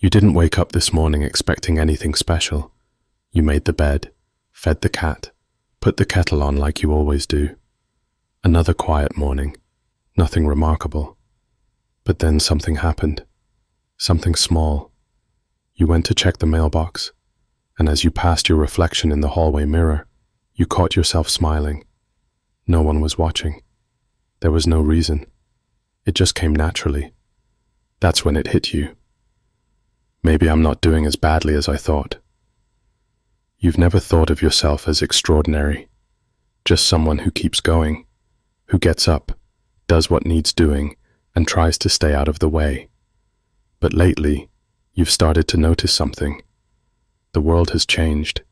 You didn't wake up this morning expecting anything special. You made the bed, fed the cat, put the kettle on like you always do. Another quiet morning, nothing remarkable. But then something happened, something small. You went to check the mailbox, and as you passed your reflection in the hallway mirror, you caught yourself smiling. No one was watching. There was no reason. It just came naturally. That's when it hit you. Maybe I'm not doing as badly as I thought. You've never thought of yourself as extraordinary, just someone who keeps going, who gets up, does what needs doing, and tries to stay out of the way. But lately, you've started to notice something. The world has changed.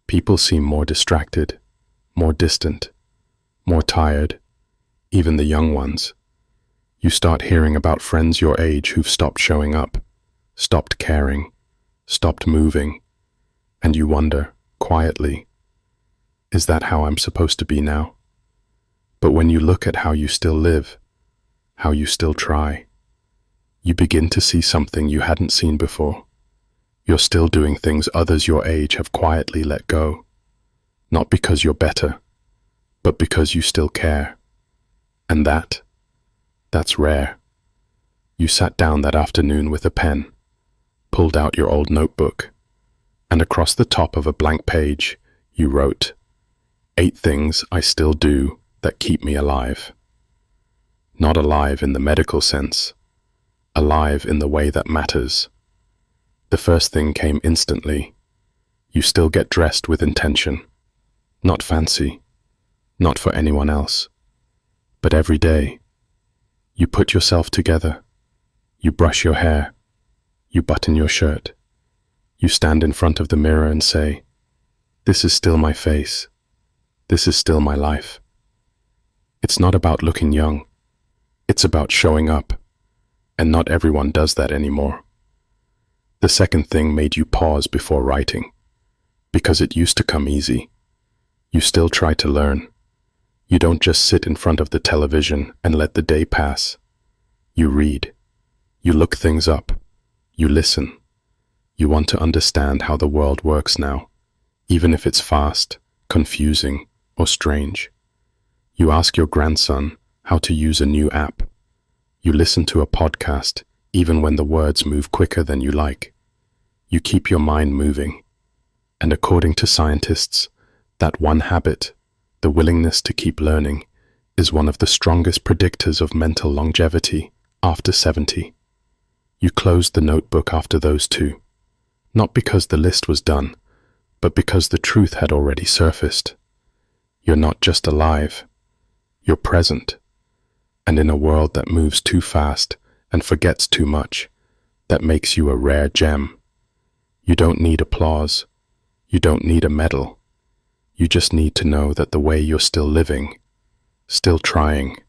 People seem more distracted, more distant, more tired, even the young ones. You start hearing about friends your age who've stopped showing up, stopped caring, stopped moving, and you wonder, quietly, is that how I'm supposed to be now? But when you look at how you still live, how you still try, you begin to see something you hadn't seen before. You're still doing things others your age have quietly let go, not because you're better, but because you still care. And that's rare. You sat down that afternoon with a pen, pulled out your old notebook, and across the top of a blank page, you wrote, 8 things I still do that keep me alive. Not alive in the medical sense, alive in the way that matters. The first thing came instantly. You still get dressed with intention. Not fancy, not for anyone else, but every day. You put yourself together. You brush your hair. You button your shirt. You stand in front of the mirror and say, this is still my face. This is still my life. It's not about looking young. It's about showing up. And not everyone does that anymore. The second thing made you pause before writing, because it used to come easy. You still try to learn. You don't just sit in front of the television and let the day pass. You read. You look things up. You listen. You want to understand how the world works now, even if it's fast, confusing, or strange. You ask your grandson how to use a new app. You listen to a podcast, even when the words move quicker than you like. You keep your mind moving. And according to scientists, that one habit, the willingness to keep learning, is one of the strongest predictors of mental longevity after 70. You closed the notebook after those 2, not because the list was done, but because the truth had already surfaced. You're not just alive, you're present. And in a world that moves too fast and forgets too much, that makes you a rare gem. You don't need applause. You don't need a medal. You just need to know that the way you're still living, still trying,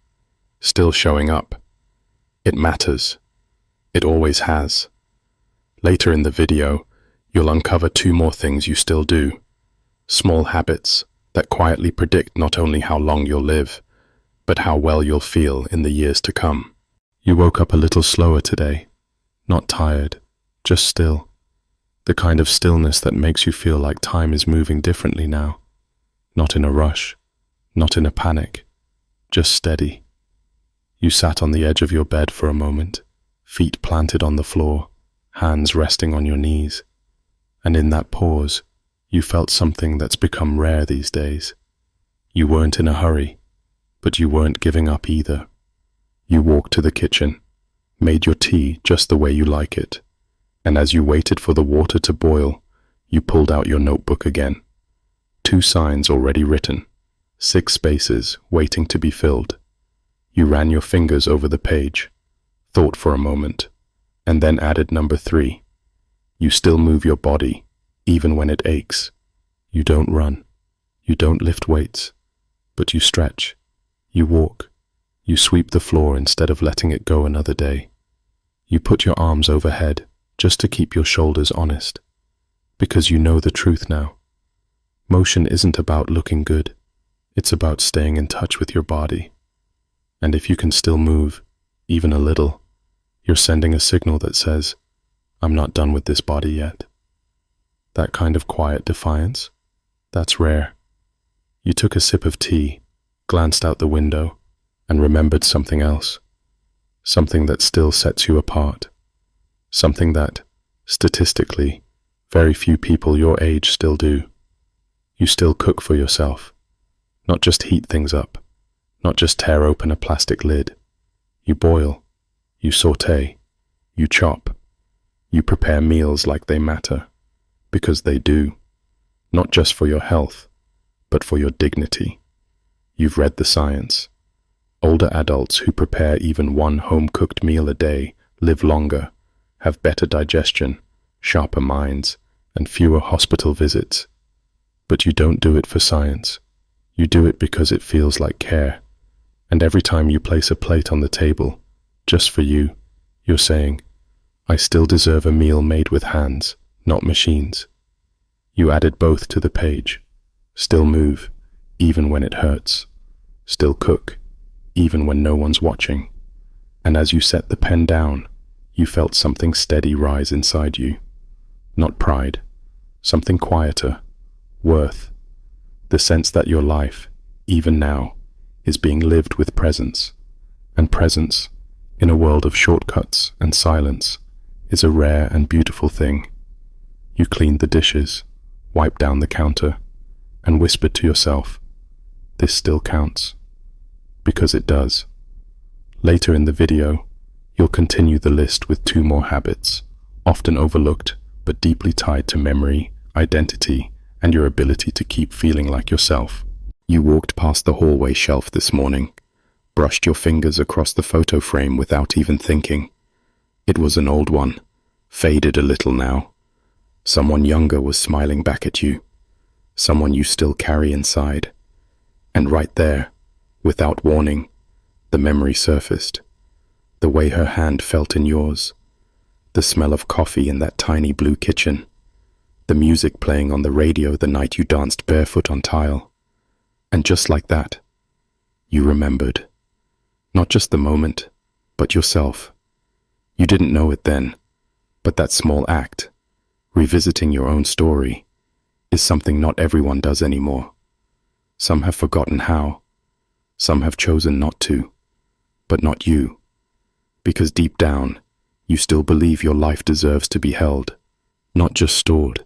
still showing up, it matters. It always has. Later in the video, you'll uncover 2 more things you still do. Small habits that quietly predict not only how long you'll live, but how well you'll feel in the years to come. You woke up a little slower today, not tired, just still. The kind of stillness that makes you feel like time is moving differently now. Not in a rush, not in a panic, just steady. You sat on the edge of your bed for a moment, feet planted on the floor, hands resting on your knees. And in that pause, you felt something that's become rare these days. You weren't in a hurry, but you weren't giving up either. You walked to the kitchen, made your tea just the way you like it, and as you waited for the water to boil, you pulled out your notebook again. 2 signs already written, 6 spaces waiting to be filled. You ran your fingers over the page, thought for a moment, and then added number 3. You still move your body, even when it aches. You don't run. You don't lift weights, but you stretch. You walk. You sweep the floor instead of letting it go another day. You put your arms overhead just to keep your shoulders honest, because you know the truth now. Motion isn't about looking good. It's about staying in touch with your body. And if you can still move, even a little, you're sending a signal that says, I'm not done with this body yet. That kind of quiet defiance, that's rare. You took a sip of tea, glanced out the window, and remembered something else. Something that still sets you apart. Something that, statistically, very few people your age still do. You still cook for yourself. Not just heat things up. Not just tear open a plastic lid. You boil. You saute. You chop. You prepare meals like they matter. Because they do. Not just for your health, but for your dignity. You've read the science. Older adults who prepare even one home-cooked meal a day live longer, have better digestion, sharper minds, and fewer hospital visits. But you don't do it for science. You do it because it feels like care. And every time you place a plate on the table, just for you, you're saying, I still deserve a meal made with hands, not machines. You added both to the page. Still move, even when it hurts. Still cook, even when no one's watching. And as you set the pen down, you felt something steady rise inside you. Not pride, something quieter, worth. The sense that your life, even now, is being lived with presence. And presence, in a world of shortcuts and silence, is a rare and beautiful thing. You cleaned the dishes, wiped down the counter, and whispered to yourself, this still counts. Because it does. Later in the video, you'll continue the list with 2 more habits, often overlooked but deeply tied to memory, identity, and your ability to keep feeling like yourself. You walked past the hallway shelf this morning, brushed your fingers across the photo frame without even thinking. It was an old one, faded a little now. Someone younger was smiling back at you, someone you still carry inside. And right there, without warning, the memory surfaced. The way her hand felt in yours, the smell of coffee in that tiny blue kitchen, the music playing on the radio the night you danced barefoot on tile. And just like that, you remembered. Not just the moment, but yourself. You didn't know it then, but that small act, revisiting your own story, is something not everyone does anymore. Some have forgotten how. Some have chosen not to. But not you. Because deep down, you still believe your life deserves to be held, not just stored.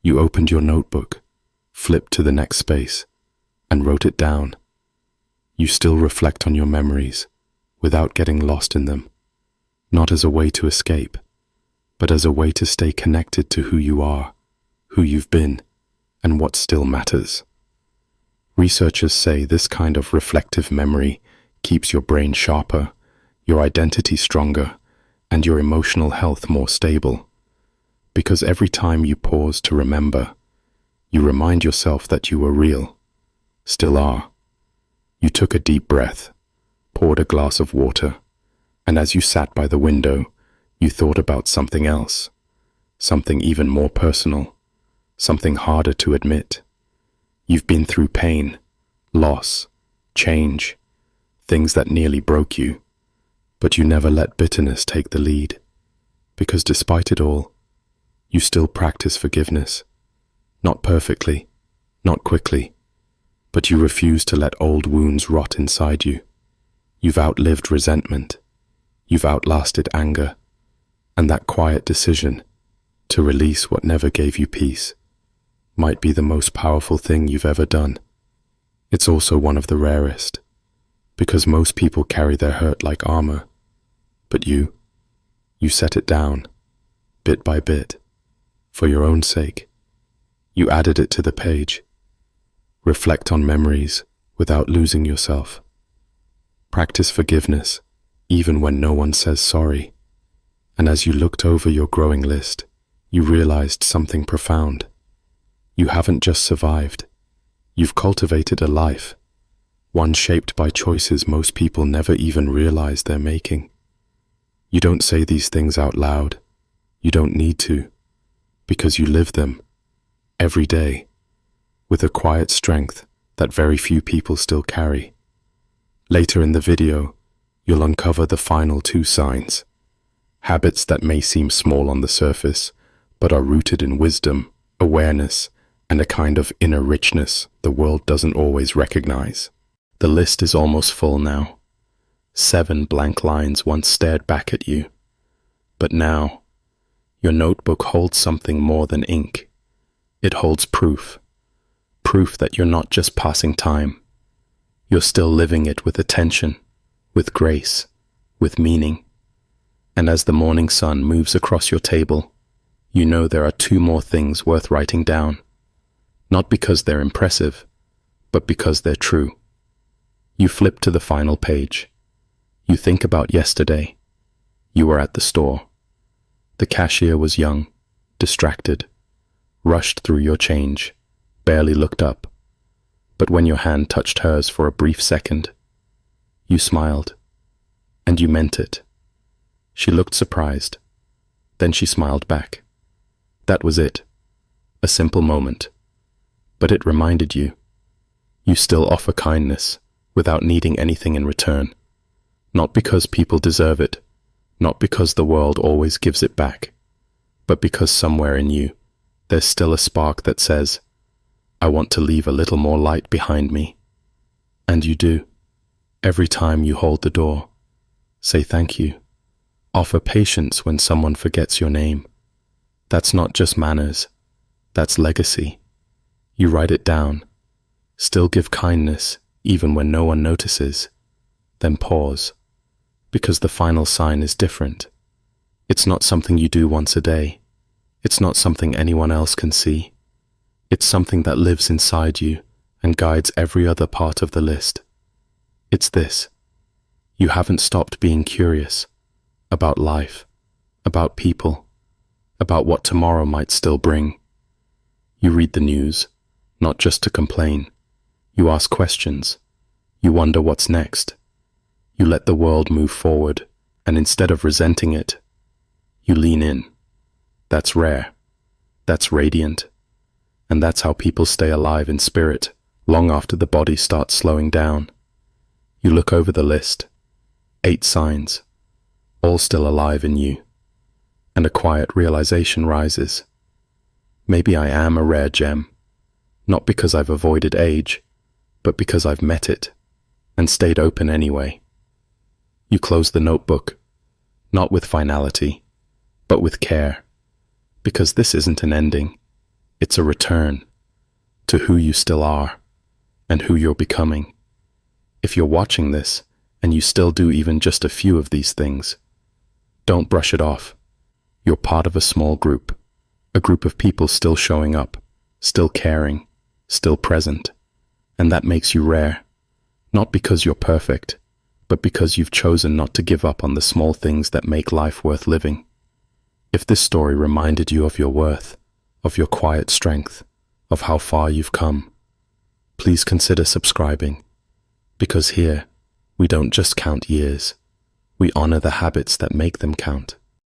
You opened your notebook, flipped to the next space, and wrote it down. You still reflect on your memories, without getting lost in them, not as a way to escape, but as a way to stay connected to who you are, who you've been, and what still matters. Researchers say this kind of reflective memory keeps your brain sharper, your identity stronger, and your emotional health more stable. Because every time you pause to remember, you remind yourself that you were real, still are. You took a deep breath, poured a glass of water, and as you sat by the window, you thought about something else, something even more personal, something harder to admit. You've been through pain, loss, change, things that nearly broke you, but you never let bitterness take the lead, because despite it all, you still practice forgiveness. Not perfectly, not quickly, but you refuse to let old wounds rot inside you. You've outlived resentment. You've outlasted anger. And that quiet decision to release what never gave you peace might be the most powerful thing you've ever done. It's also one of the rarest, because most people carry their hurt like armor. But you set it down, bit by bit, for your own sake. You added it to the page. Reflect on memories without losing yourself. Practice forgiveness, even when no one says sorry. And as you looked over your growing list, you realized something profound. You haven't just survived. You've cultivated a life, one shaped by choices most people never even realize they're making. You don't say these things out loud. You don't need to, because you live them, every day, with a quiet strength that very few people still carry. Later in the video, you'll uncover the final 2 signs, Habits that may seem small on the surface, but are rooted in wisdom, awareness, and a kind of inner richness the world doesn't always recognize. The list is almost full now. 7 blank lines once stared back at you. But now, your notebook holds something more than ink. It holds proof. Proof that you're not just passing time. You're still living it with attention, with grace, with meaning. And as the morning sun moves across your table, you know there are 2 more things worth writing down. Not because they're impressive, but because they're true. You flip to the final page. You think about yesterday. You were at the store. The cashier was young, distracted, rushed through your change, barely looked up. But when your hand touched hers for a brief second, you smiled, and you meant it. She looked surprised. Then she smiled back. That was it. A simple moment. But it reminded you. You still offer kindness without needing anything in return. Not because people deserve it, not because the world always gives it back, but because somewhere in you, there's still a spark that says, I want to leave a little more light behind me. And you do. Every time you hold the door, say thank you. Offer patience when someone forgets your name. That's not just manners, that's legacy. You write it down. Still give kindness even when no one notices. Then pause, because the final sign is different. It's not something you do once a day. It's not something anyone else can see. It's something that lives inside you and guides every other part of the list. It's this. You haven't stopped being curious about life, about people, about what tomorrow might still bring. You read the news, not just to complain. You ask questions. You wonder what's next. You let the world move forward, and instead of resenting it, you lean in. That's rare. That's radiant. And that's how people stay alive in spirit, long after the body starts slowing down. You look over the list. 8 signs, all still alive in you. And a quiet realization rises. Maybe I am a rare gem, not because I've avoided age, but because I've met it, and stayed open anyway. You close the notebook, not with finality, but with care, because this isn't an ending, it's a return to who you still are and who you're becoming. If you're watching this and you still do even just a few of these things, don't brush it off. You're part of a small group, a group of people still showing up, still caring, still present, and that makes you rare, not because you're perfect, but because you've chosen not to give up on the small things that make life worth living. If this story reminded you of your worth, of your quiet strength, of how far you've come, please consider subscribing, because here, we don't just count years, we honor the habits that make them count.